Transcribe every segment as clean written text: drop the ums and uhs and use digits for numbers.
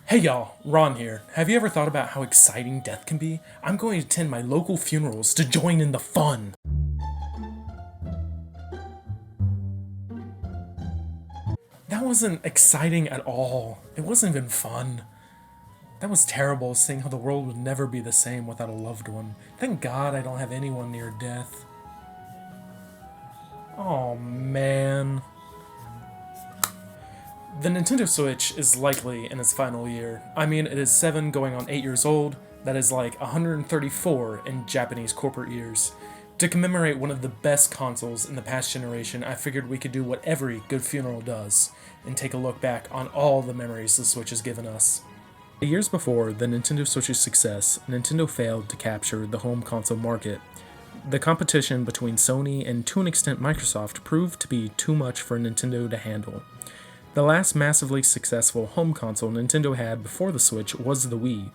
Hey y'all, Ron here. Have you ever thought about how exciting death can be? I'm going to attend my local funerals to join in the fun. That wasn't exciting at all. It wasn't even fun. That was terrible, seeing how the world would never be the same without a loved one. Thank God I don't have anyone near death. Oh man. The Nintendo Switch is likely in its final year. I mean, it is 7 going on 8 years old. That is like 134 in Japanese corporate years. To commemorate one of the best consoles in the past generation, I figured we could do what every good funeral does, and take a look back on all the memories the Switch has given us. The years before the Nintendo Switch's success, Nintendo failed to capture the home console market. The competition between Sony and, to an extent, Microsoft proved to be too much for Nintendo to handle. The last massively successful home console Nintendo had before the Switch was the Wii.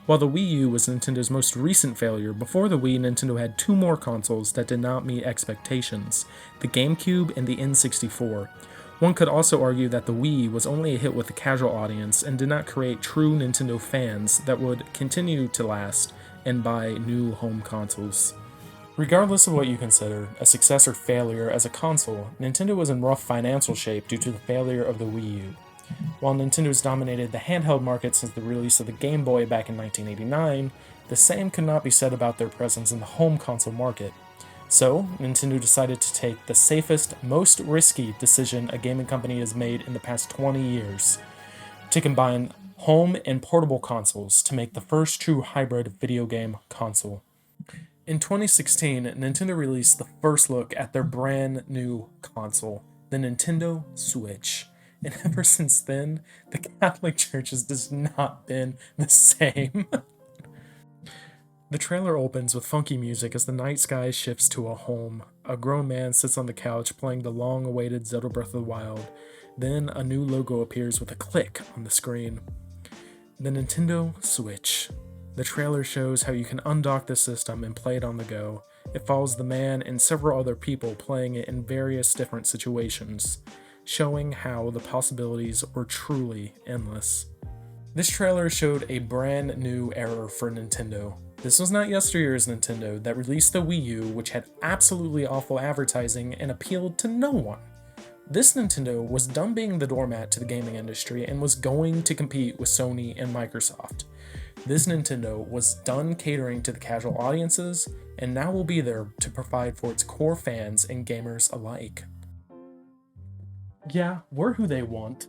While the Wii U was Nintendo's most recent failure, before the Wii, Nintendo had two more consoles that did not meet expectations, the GameCube and the N64. One could also argue that the Wii was only a hit with a casual audience and did not create true Nintendo fans that would continue to last and buy new home consoles. Regardless of what you consider a success or failure as a console, Nintendo was in rough financial shape due to the failure of the Wii U. While Nintendo has dominated the handheld market since the release of the Game Boy back in 1989, the same could not be said about their presence in the home console market. So, Nintendo decided to take the safest, most risky decision a gaming company has made in the past 20 years, to combine home and portable consoles to make the first true hybrid video game console. In 2016, Nintendo released the first look at their brand new console, the Nintendo Switch. And ever since then, the Catholic Church has just not been the same. The trailer opens with funky music as the night sky shifts to a home. A grown man sits on the couch playing the long-awaited Zelda Breath of the Wild. Then a new logo appears with a click on the screen. The Nintendo Switch. The trailer shows how you can undock the system and play it on the go. It follows the man and several other people playing it in various different situations, showing how the possibilities were truly endless. This trailer showed a brand new era for Nintendo. This was not yesteryear's Nintendo that released the Wii U, which had absolutely awful advertising and appealed to no one. This Nintendo was done being the doormat to the gaming industry and was going to compete with Sony and Microsoft. This Nintendo was done catering to the casual audiences, and now will be there to provide for its core fans and gamers alike. Yeah, we're who they want.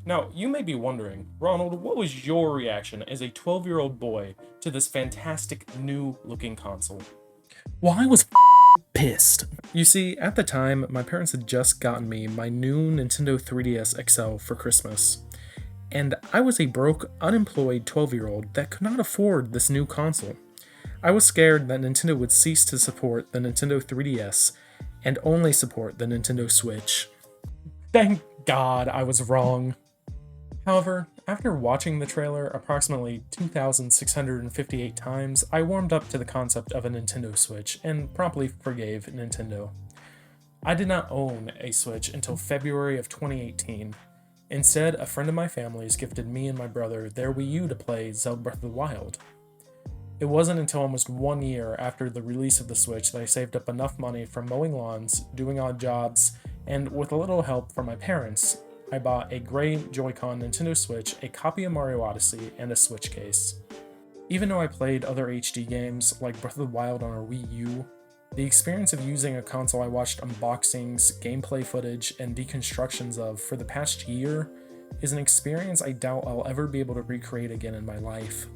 Now, you may be wondering, Ronald, what was your reaction as a 12-year-old boy to this fantastic new-looking console? Well, I was pissed. You see, at the time, my parents had just gotten me my new Nintendo 3DS XL for Christmas. And I was a broke, unemployed 12-year-old that could not afford this new console. I was scared that Nintendo would cease to support the Nintendo 3DS and only support the Nintendo Switch. Thank God I was wrong. However, after watching the trailer approximately 2,658 times, I warmed up to the concept of a Nintendo Switch and promptly forgave Nintendo. I did not own a Switch until February of 2018. Instead, a friend of my family's gifted me and my brother their Wii U to play Zelda Breath of the Wild. It wasn't until almost 1 year after the release of the Switch that I saved up enough money from mowing lawns, doing odd jobs, and with a little help from my parents, I bought a gray Joy-Con Nintendo Switch, a copy of Mario Odyssey, and a Switch case. Even though I played other HD games like Breath of the Wild on our Wii U, the experience of using a console I watched unboxings, gameplay footage, and deconstructions of for the past year is an experience I doubt I'll ever be able to recreate again in my life.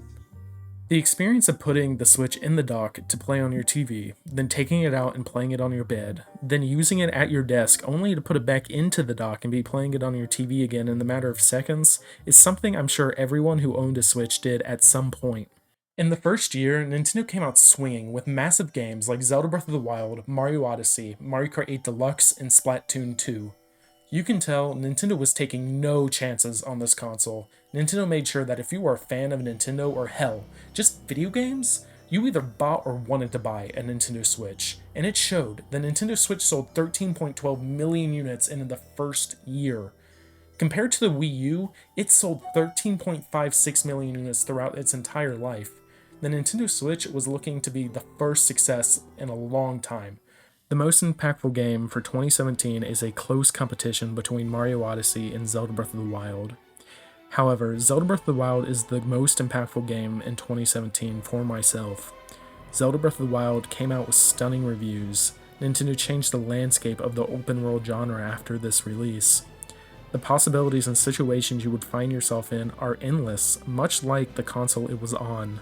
The experience of putting the Switch in the dock to play on your TV, then taking it out and playing it on your bed, then using it at your desk only to put it back into the dock and be playing it on your TV again in a matter of seconds, is something I'm sure everyone who owned a Switch did at some point. In the first year, Nintendo came out swinging with massive games like Zelda Breath of the Wild, Mario Odyssey, Mario Kart 8 Deluxe, and Splatoon 2. You can tell Nintendo was taking no chances on this console. Nintendo made sure that if you were a fan of Nintendo or hell, just video games, you either bought or wanted to buy a Nintendo Switch. And it showed. The Nintendo Switch sold 13.12 million units in the first year. Compared to the Wii U, it sold 13.56 million units throughout its entire life. The Nintendo Switch was looking to be the first success in a long time. The most impactful game for 2017 is a close competition between Mario Odyssey and Zelda Breath of the Wild. However, Zelda Breath of the Wild is the most impactful game in 2017 for myself. Zelda Breath of the Wild came out with stunning reviews. Nintendo changed the landscape of the open world genre after this release. The possibilities and situations you would find yourself in are endless, much like the console it was on.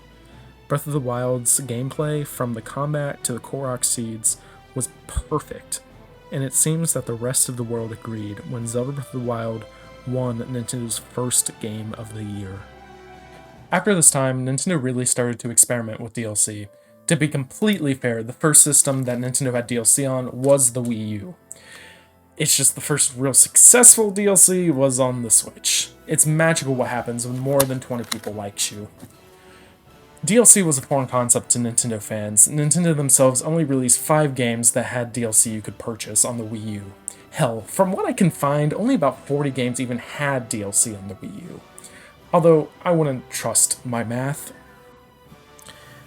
Breath of the Wild's gameplay, from the combat to the Korok seeds, was perfect, and it seems that the rest of the world agreed when Zelda Breath of the Wild won Nintendo's first game of the year. After this time, Nintendo really started to experiment with DLC. To be completely fair, the first system that Nintendo had DLC on was the Wii U. It's just the first real successful DLC was on the Switch. It's magical what happens when more than 20 people like you. DLC was a foreign concept to Nintendo fans. Nintendo themselves only released 5 games that had DLC you could purchase on the Wii U. Hell, from what I can find, only about 40 games even had DLC on the Wii U. Although, I wouldn't trust my math.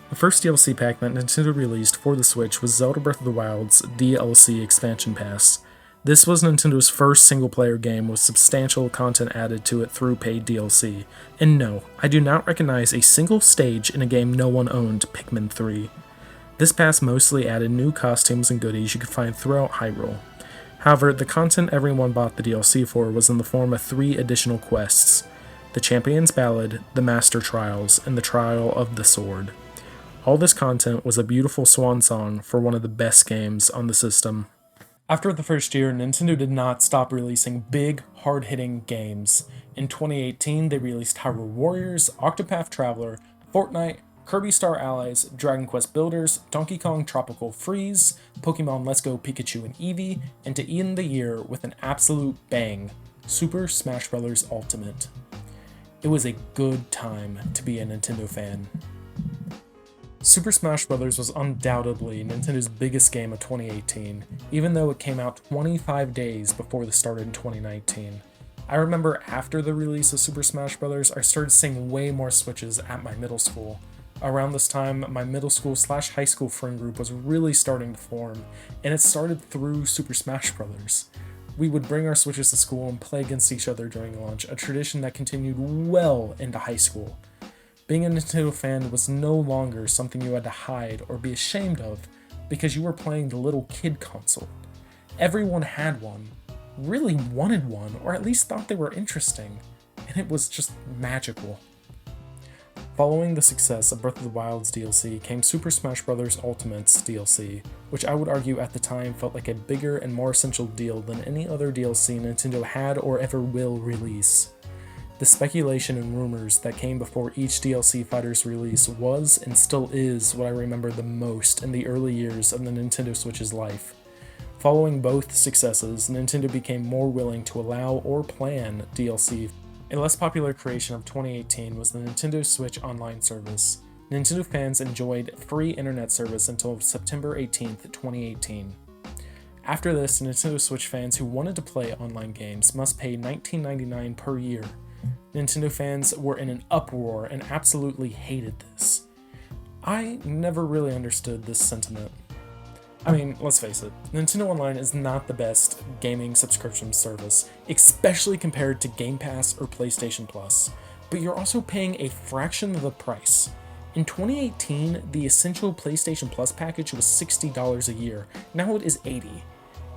The first DLC pack that Nintendo released for the Switch was Zelda Breath of the Wild's DLC expansion pass. This was Nintendo's first single-player game with substantial content added to it through paid DLC. And no, I do not recognize a single stage in a game no one owned, Pikmin 3. This pass mostly added new costumes and goodies you could find throughout Hyrule. However, the content everyone bought the DLC for was in the form of 3 additional quests: the Champion's Ballad, the Master Trials, and the Trial of the Sword. All this content was a beautiful swan song for one of the best games on the system. After the first year, Nintendo did not stop releasing big, hard-hitting games. In 2018, they released Hyrule Warriors, Octopath Traveler, Fortnite, Kirby Star Allies, Dragon Quest Builders, Donkey Kong Tropical Freeze, Pokemon Let's Go Pikachu and Eevee, and to end the year with an absolute bang, Super Smash Bros. Ultimate. It was a good time to be a Nintendo fan. Super Smash Bros. Was undoubtedly Nintendo's biggest game of 2018, even though it came out 25 days before the start in 2019. I remember after the release of Super Smash Bros., I started seeing way more Switches at my middle school. Around this time, my middle school/high school friend group was really starting to form, and it started through Super Smash Bros. We would bring our Switches to school and play against each other during lunch, a tradition that continued well into high school. Being a Nintendo fan was no longer something you had to hide or be ashamed of because you were playing the little kid console. Everyone had one, really wanted one, or at least thought they were interesting, and it was just magical. Following the success of Breath of the Wild's DLC came Super Smash Bros. Ultimate's DLC, which I would argue at the time felt like a bigger and more essential deal than any other DLC Nintendo had or ever will release. The speculation and rumors that came before each DLC fighter's release was and still is what I remember the most in the early years of the Nintendo Switch's life. Following both successes, Nintendo became more willing to allow or plan DLC. A less popular creation of 2018 was the Nintendo Switch Online service. Nintendo fans enjoyed free internet service until September 18th, 2018. After this, Nintendo Switch fans who wanted to play online games must pay $19.99 per year. Nintendo fans were in an uproar and absolutely hated this. I never really understood this sentiment. I mean, let's face it, Nintendo Online is not the best gaming subscription service, especially compared to Game Pass or PlayStation Plus, but you're also paying a fraction of the price. In 2018, the essential PlayStation Plus package was $60 a year, now it is $80.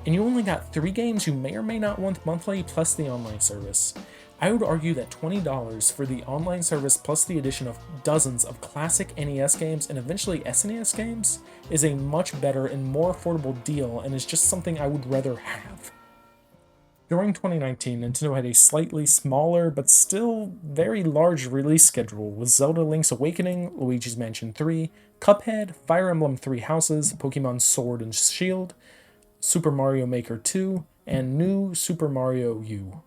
And you only got 3 games you may or may not want monthly plus the online service. I would argue that $20 for the online service plus the addition of dozens of classic NES games and eventually SNES games is a much better and more affordable deal and is just something I would rather have. During 2019, Nintendo had a slightly smaller but still very large release schedule with Zelda Link's Awakening, Luigi's Mansion 3, Cuphead, Fire Emblem Three Houses, Pokemon Sword and Shield, Super Mario Maker 2, and New Super Mario U.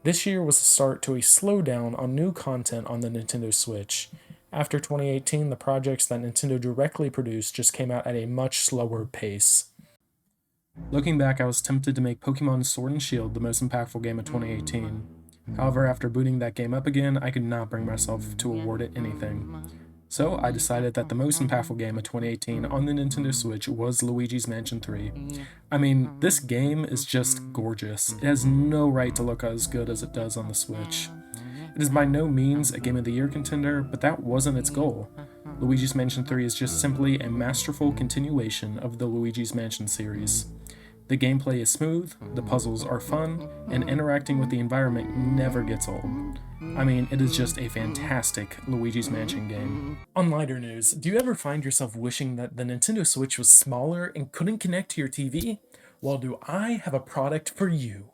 This year was the start to a slowdown on new content on the Nintendo Switch. After 2018, the projects that Nintendo directly produced just came out at a much slower pace. Looking back, I was tempted to make Pokemon Sword and Shield the most impactful game of 2018. However, after booting that game up again, I could not bring myself to award it anything. So I decided that the most impactful game of 2018 on the Nintendo Switch was Luigi's Mansion 3. I mean, this game is just gorgeous. It has no right to look as good as it does on the Switch. It is by no means a Game of the Year contender, but that wasn't its goal. Luigi's Mansion 3 is just simply a masterful continuation of the Luigi's Mansion series. The gameplay is smooth, the puzzles are fun, and interacting with the environment never gets old. I mean, it is just a fantastic Luigi's Mansion game. On lighter news, do you ever find yourself wishing that the Nintendo Switch was smaller and couldn't connect to your TV? Well, do I have a product for you.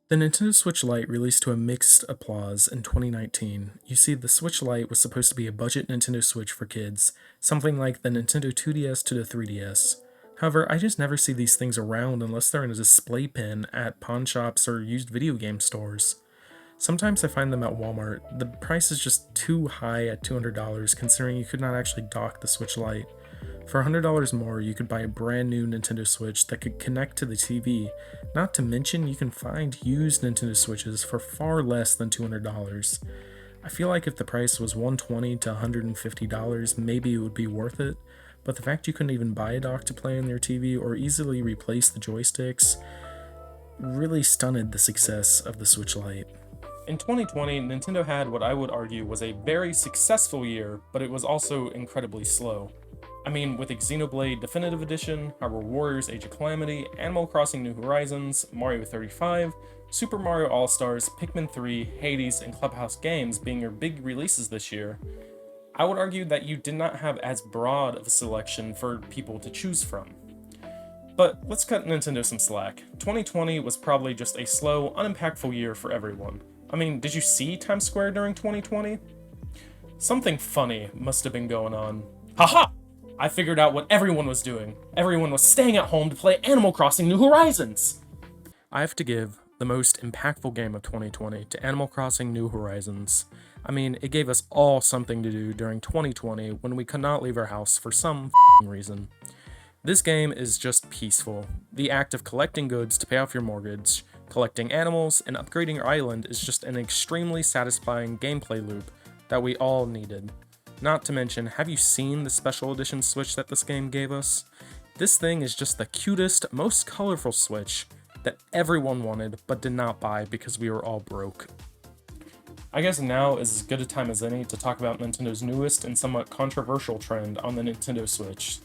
The Nintendo Switch Lite released to a mixed applause in 2019. You see, the Switch Lite was supposed to be a budget Nintendo Switch for kids, something like the Nintendo 2DS to the 3DS. However, I just never see these things around unless they're in a display bin at pawn shops or used video game stores. Sometimes I find them at Walmart. The price is just too high at $200 considering you could not actually dock the Switch Lite. For $100 more, you could buy a brand new Nintendo Switch that could connect to the TV. Not to mention, you can find used Nintendo Switches for far less than $200. I feel like if the price was $120 to $150, maybe it would be worth it, but the fact you couldn't even buy a dock to play on your TV or easily replace the joysticks really stunted the success of the Switch Lite. In 2020, Nintendo had what I would argue was a very successful year, but it was also incredibly slow. I mean, with Xenoblade Definitive Edition, Hyrule Warriors Age of Calamity, Animal Crossing New Horizons, Mario 35, Super Mario All-Stars, Pikmin 3, Hades, and Clubhouse Games being your big releases this year, I would argue that you did not have as broad of a selection for people to choose from. But let's cut Nintendo some slack. 2020 was probably just a slow, unimpactful year for everyone. I mean, did you see Times Square during 2020? Something funny must have been going on. Haha! I figured out what everyone was doing. Everyone was staying at home to play Animal Crossing New Horizons! I have to give the most impactful game of 2020 to Animal Crossing New Horizons. I mean, it gave us all something to do during 2020 when we could not leave our house for some reason. This game is just peaceful. The act of collecting goods to pay off your mortgage, collecting animals, and upgrading your island is just an extremely satisfying gameplay loop that we all needed. Not to mention, have you seen the special edition Switch that this game gave us? This thing is just the cutest, most colorful Switch that everyone wanted but did not buy because we were all broke. I guess now is as good a time as any to talk about Nintendo's newest and somewhat controversial trend on the Nintendo Switch.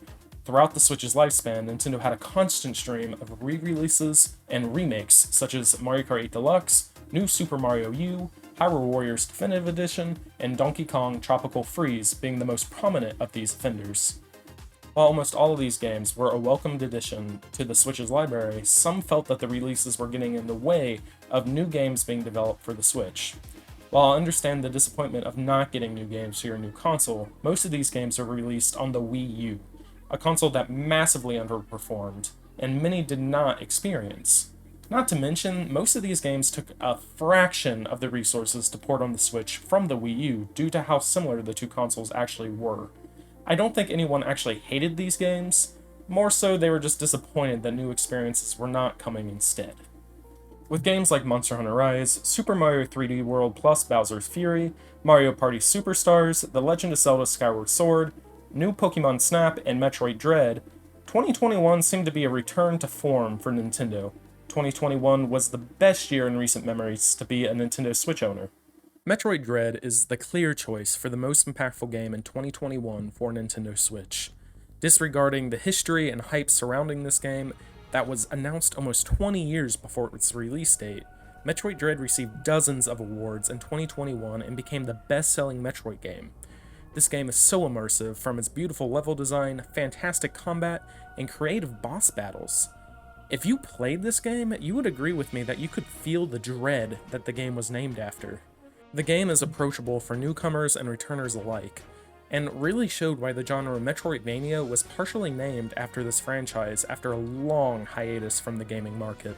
Throughout the Switch's lifespan, Nintendo had a constant stream of re-releases and remakes, such as Mario Kart 8 Deluxe, New Super Mario U, Hyrule Warriors Definitive Edition, and Donkey Kong Tropical Freeze being the most prominent of these offenders. While almost all of these games were a welcomed addition to the Switch's library, some felt that the releases were getting in the way of new games being developed for the Switch. While I understand the disappointment of not getting new games for your new console, most of these games are released on the Wii U, a console that massively underperformed, and many did not experience. Not to mention, most of these games took a fraction of the resources to port on the Switch from the Wii U due to how similar the two consoles actually were. I don't think anyone actually hated these games, more so they were just disappointed that new experiences were not coming instead. With games like Monster Hunter Rise, Super Mario 3D World plus Bowser's Fury, Mario Party Superstars, The Legend of Zelda Skyward Sword, new Pokemon Snap, and Metroid Dread, 2021 seemed to be a return to form for Nintendo. 2021 was the best year in recent memories to be a Nintendo Switch owner. Metroid Dread is the clear choice for the most impactful game in 2021 for Nintendo Switch. Disregarding the history and hype surrounding this game that was announced almost 20 years before its release date, Metroid Dread received dozens of awards in 2021 and became the best-selling Metroid game. This game is so immersive, from its beautiful level design, fantastic combat, and creative boss battles. If you played this game, you would agree with me that you could feel the dread that the game was named after. The game is approachable for newcomers and returners alike, and really showed why the genre Metroidvania was partially named after this franchise after a long hiatus from the gaming market.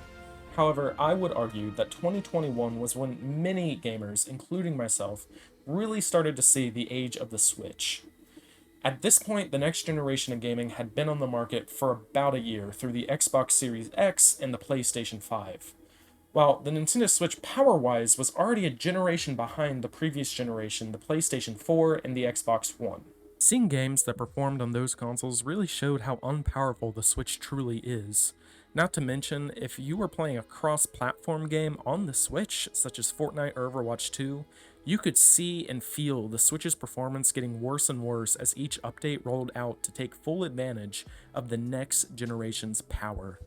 However, I would argue that 2021 was when many gamers, including myself, really started to see the age of the Switch. At this point, the next generation of gaming had been on the market for about a year through the Xbox Series X and the PlayStation 5. While the Nintendo Switch power-wise was already a generation behind the previous generation, the PlayStation 4 and the Xbox One. Seeing games that performed on those consoles really showed how unpowerful the Switch truly is. Not to mention, if you were playing a cross-platform game on the Switch, such as Fortnite or Overwatch 2, you could see and feel the Switch's performance getting worse and worse as each update rolled out to take full advantage of the next generation's power.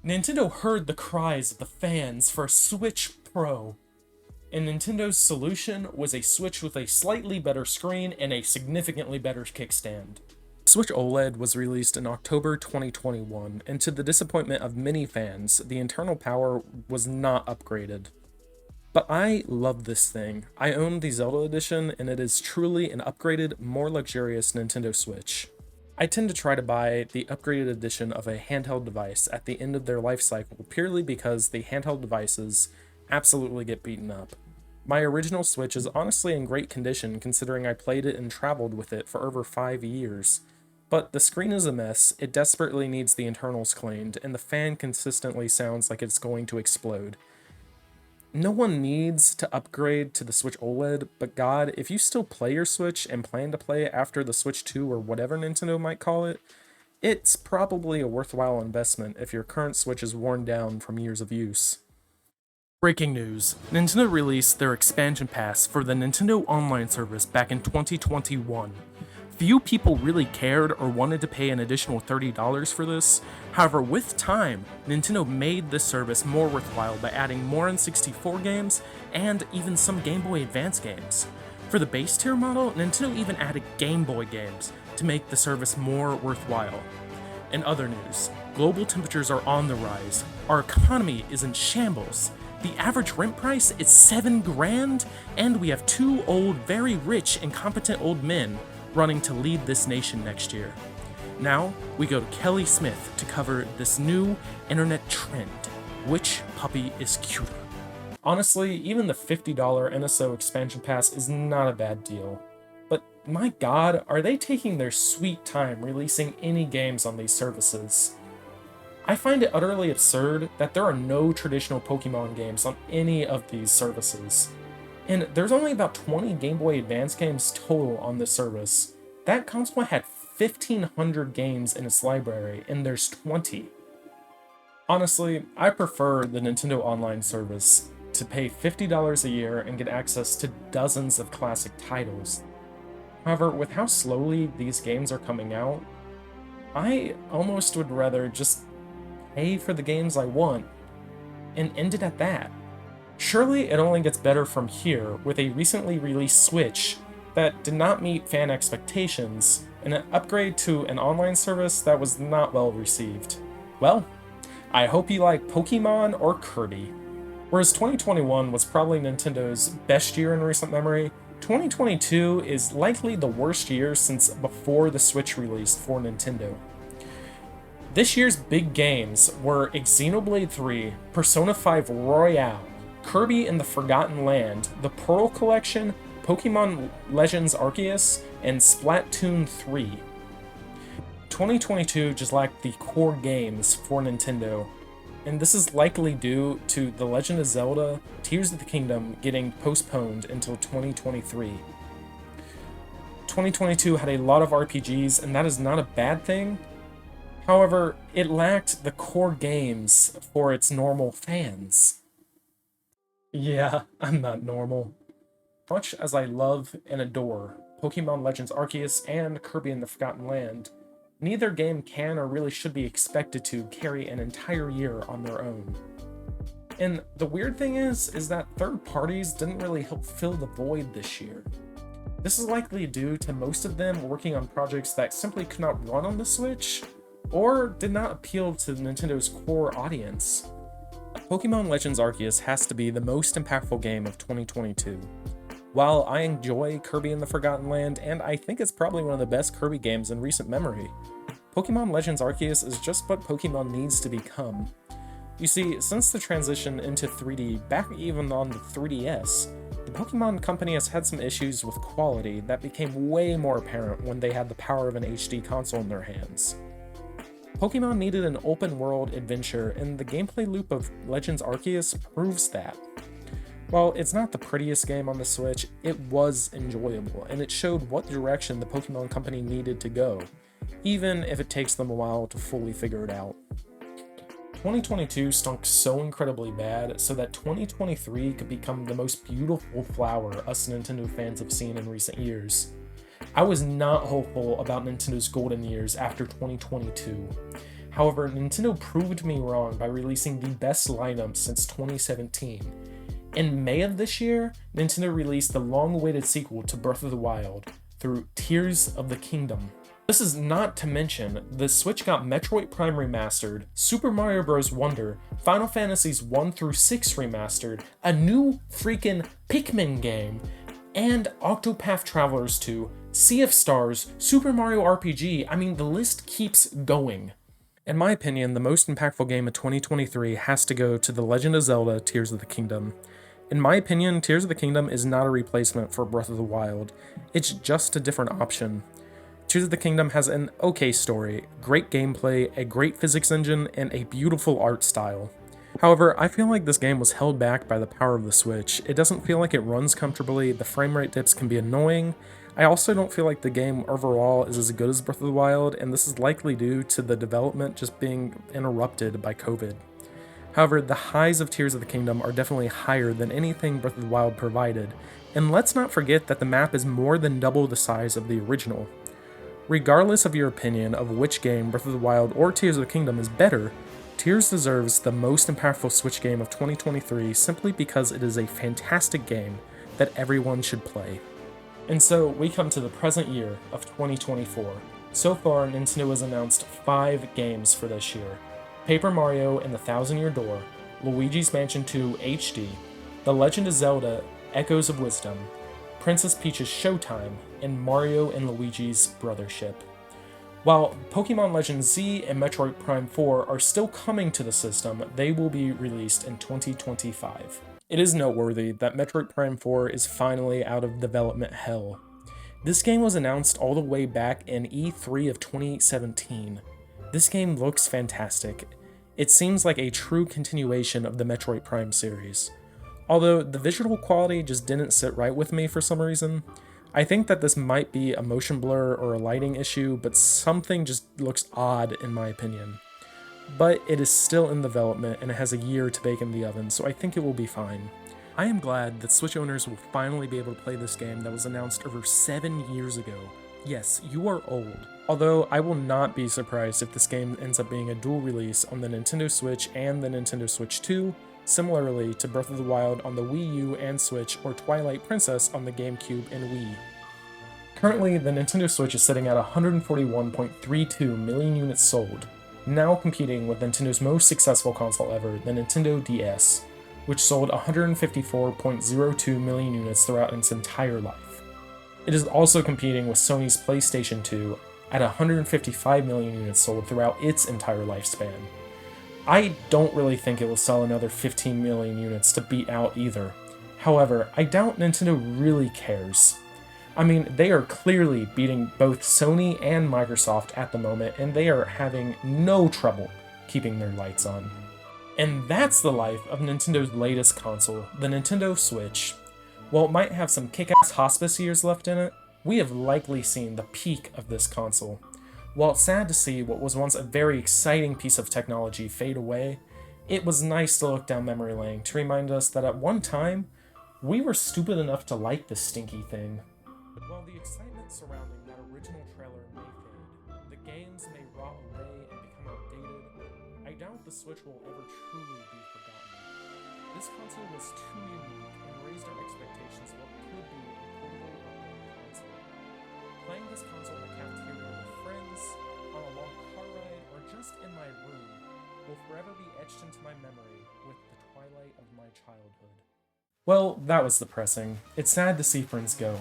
Nintendo heard the cries of the fans for a Switch Pro, and Nintendo's solution was a Switch with a slightly better screen and a significantly better kickstand. Switch OLED was released in October 2021, and to the disappointment of many fans, the internal power was not upgraded. But I love this thing. I own the Zelda edition, and it is truly an upgraded, more luxurious Nintendo Switch. I tend to try to buy the upgraded edition of a handheld device at the end of their life cycle purely because the handheld devices absolutely get beaten up. My original Switch is honestly in great condition considering I played it and traveled with it for over 5 years. But the screen is a mess, it desperately needs the internals cleaned, and the fan consistently sounds like it's going to explode. No one needs to upgrade to the Switch OLED, but God, if you still play your Switch and plan to play it after the Switch 2 or whatever Nintendo might call it, it's probably a worthwhile investment if your current Switch is worn down from years of use. Breaking news, Nintendo released their expansion pass for the Nintendo Online service back in 2021. Few people really cared or wanted to pay an additional $30 for this. However, with time, Nintendo made this service more worthwhile by adding more N64 games and even some Game Boy Advance games. For the base tier model, Nintendo even added Game Boy games to make the service more worthwhile. In other news, global temperatures are on the rise. Our economy is in shambles. The average rent price is $7,000, and we have 2 old, very rich and competent old men running to lead this nation next year. Now, we go to Kelly Smith to cover this new internet trend. Which puppy is cuter? Honestly, even the $50 NSO expansion pass is not a bad deal. But my god, are they taking their sweet time releasing any games on these services? I find it utterly absurd that there are no traditional Pokemon games on any of these services. And there's only about 20 Game Boy Advance games total on this service. That console had 1,500 games in its library, and there's 20. Honestly, I prefer the Nintendo Online service to pay $50 a year and get access to dozens of classic titles. However, with how slowly these games are coming out, I almost would rather just pay for the games I want and end it at that. Surely it only gets better from here with a recently released Switch that did not meet fan expectations and an upgrade to an online service that was not well received. Well, I hope you like Pokemon or Kirby. Whereas 2021 was probably Nintendo's best year in recent memory, 2022 is likely the worst year since before the Switch released for Nintendo. This year's big games were Xenoblade 3, Persona 5 Royale, Kirby and the Forgotten Land, the Pearl Collection, Pokemon Legends Arceus, and Splatoon 3. 2022 just lacked the core games for Nintendo, and this is likely due to The Legend of Zelda Tears of the Kingdom getting postponed until 2023. 2022 had a lot of RPGs, and that is not a bad thing. However, it lacked the core games for its normal fans. Yeah, I'm not normal. Much as I love and adore Pokemon Legends Arceus and Kirby and the Forgotten Land, neither game can or really should be expected to carry an entire year on their own. And the weird thing is that third parties didn't really help fill the void this year. This is likely due to most of them working on projects that simply could not run on the Switch, or did not appeal to Nintendo's core audience. Pokemon Legends Arceus has to be the most impactful game of 2022. While I enjoy Kirby and the Forgotten Land, and I think it's probably one of the best Kirby games in recent memory, Pokemon Legends Arceus is just what Pokemon needs to become. You see, since the transition into 3D back even on the 3DS, the Pokemon Company has had some issues with quality that became way more apparent when they had the power of an HD console in their hands. Pokemon needed an open-world adventure, and the gameplay loop of Legends Arceus proves that. While it's not the prettiest game on the Switch, it was enjoyable, and it showed what direction the Pokemon Company needed to go, even if it takes them a while to fully figure it out. 2022 stunk so incredibly bad so that 2023 could become the most beautiful flower us Nintendo fans have seen in recent years. I was not hopeful about Nintendo's golden years after 2022. However, Nintendo proved me wrong by releasing the best lineup since 2017. In May of this year, Nintendo released the long-awaited sequel to Breath of the Wild through Tears of the Kingdom. This is not to mention, the Switch got Metroid Prime Remastered, Super Mario Bros. Wonder, Final Fantasies 1 through 6 Remastered, a new freaking Pikmin game, and Octopath Travelers 2, Sea of Stars, Super Mario RPG. I mean, the list keeps going. In my opinion, the most impactful game of 2023 has to go to The Legend of Zelda: Tears of the Kingdom. In my opinion, Tears of the Kingdom is not a replacement for Breath of the Wild. It's just a different option. Tears of the Kingdom has an okay story, great gameplay, a great physics engine, and a beautiful art style. However, I feel like this game was held back by the power of the Switch. It doesn't feel like it runs comfortably, the frame rate dips can be annoying. I also don't feel like the game overall is as good as Breath of the Wild, and this is likely due to the development just being interrupted by COVID. However, the highs of Tears of the Kingdom are definitely higher than anything Breath of the Wild provided, and let's not forget that the map is more than double the size of the original. Regardless of your opinion of which game, Breath of the Wild or Tears of the Kingdom, is better, Tears deserves the most impactful Switch game of 2023 simply because it is a fantastic game that everyone should play. And so, we come to the present year of 2024. So far, Nintendo has announced 5 games for this year: Paper Mario and the Thousand Year Door, Luigi's Mansion 2 HD, The Legend of Zelda: Echoes of Wisdom, Princess Peach's Showtime, and Mario and Luigi's Brothership. While Pokemon Legends Z and Metroid Prime 4 are still coming to the system, they will be released in 2025. It is noteworthy that Metroid Prime 4 is finally out of development hell. This game was announced all the way back in E3 of 2017. This game looks fantastic. It seems like a true continuation of the Metroid Prime series. Although the visual quality just didn't sit right with me for some reason. I think that this might be a motion blur or a lighting issue, but something just looks odd in my opinion. But it is still in development and it has a year to bake in the oven, so I think it will be fine. I am glad that Switch owners will finally be able to play this game that was announced over 7 years ago. Yes, you are old. Although I will not be surprised if this game ends up being a dual release on the Nintendo Switch and the Nintendo Switch 2, similarly to Breath of the Wild on the Wii U and Switch, or Twilight Princess on the GameCube and Wii. Currently, the Nintendo Switch is sitting at 141.32 million units sold, now competing with Nintendo's most successful console ever, the Nintendo DS, which sold 154.02 million units throughout its entire life. It is also competing with Sony's PlayStation 2 at 155 million units sold throughout its entire lifespan. I don't really think it will sell another 15 million units to beat out either. However, I doubt Nintendo really cares. I mean, they are clearly beating both Sony and Microsoft at the moment, and they are having no trouble keeping their lights on. And that's the life of Nintendo's latest console, the Nintendo Switch. While it might have some kick-ass hospice years left in it, we have likely seen the peak of this console. While it's sad to see what was once a very exciting piece of technology fade away, it was nice to look down memory lane to remind us that at one time, we were stupid enough to like this stinky thing. But while the excitement surrounding that original trailer may fade, the games may rot away and become outdated, I doubt the Switch will ever truly be forgotten. This console was too unique and raised our expectations of what could be a portable upload console. Playing this console in the cafeteria with friends, on a long car ride, or just in my room will forever be etched into my memory with the twilight of my childhood. Well, that was depressing. It's sad to see friends go.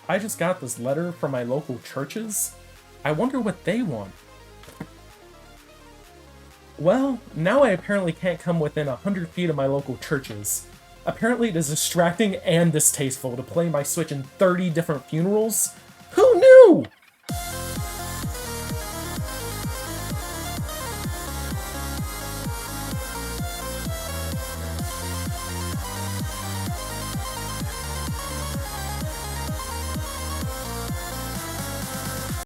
I just got this letter from my local churches. I wonder what they want. Well, now I apparently can't come within 100 feet of my local churches. Apparently it is distracting and distasteful to play my Switch in 30 different funerals. Who knew?